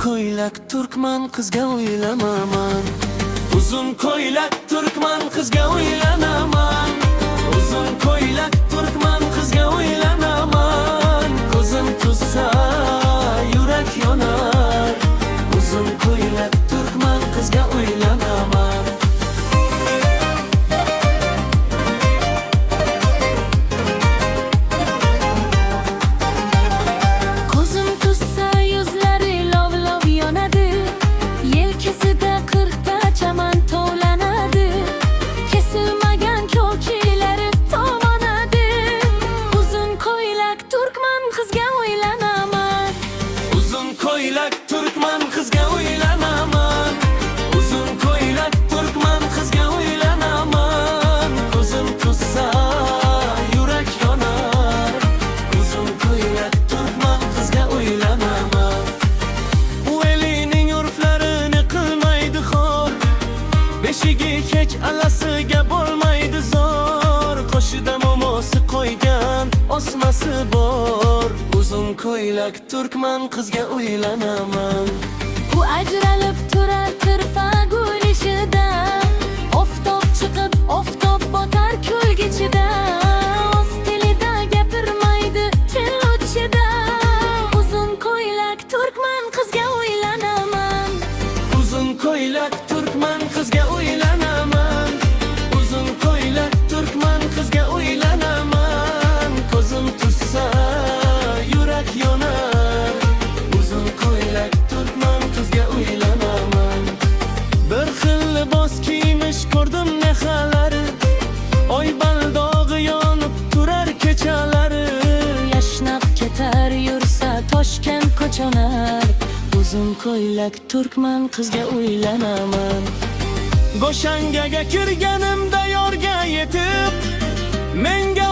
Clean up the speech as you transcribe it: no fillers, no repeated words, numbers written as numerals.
ko'ylak turkman qizga uylanaman. Uzun ko'ylak turkman qizga uylanaman. Uzun ko'ylak turkman qizga uylanaman. Ko'zim tussa yurak yonar. Uzun ko'ylak turkman qizga uylanaman. Ko'zim tussa yuzlari lov-lov yonadi. Yelkasida 40 ta chaman tovlanadi. Kesilmagan ko'kilari tovonadi. Uzun ko'ylak turkman qizga uylanaman. Uzun ko'ylak turkman qizga uylanaman. Uzun ko'ylak turkman qizga uylanaman. Ko'zim tussa yurak yonar. Uzun ko'ylak turkman qizga uylanaman. U elining urflarini qilmaydi xor. Beshigi kech alasiga bo'lmaydi zor. Qo'shida momosi qo'ygan osmasi bor. Uzun ko'ylak turkman qizga uylanaman. U ajralib turar tirfa gulishida. Oftob chiqib oftob botar kulgichida. O'z tilida gapirmaydi tillochida. Uzun ko'ylak turkman qizga uylanaman. Uzun ko'ylak turkman qizga uylanaman. Uzun ko'ylak turkman qizga uylanaman. Ko'zim tussa yurak yonar. Uzun ko'ylak turkman qizga uylanaman. Bir xil libos kiymish ko'rdim nehalari. Oy baldog'i yonib turar kechalari. Yashnab ketar yursa Toshkent ko'chalar. Uzun ko'ylak turkman qizga uylanaman. Go'shangaga kirganimda yorga yetib, menga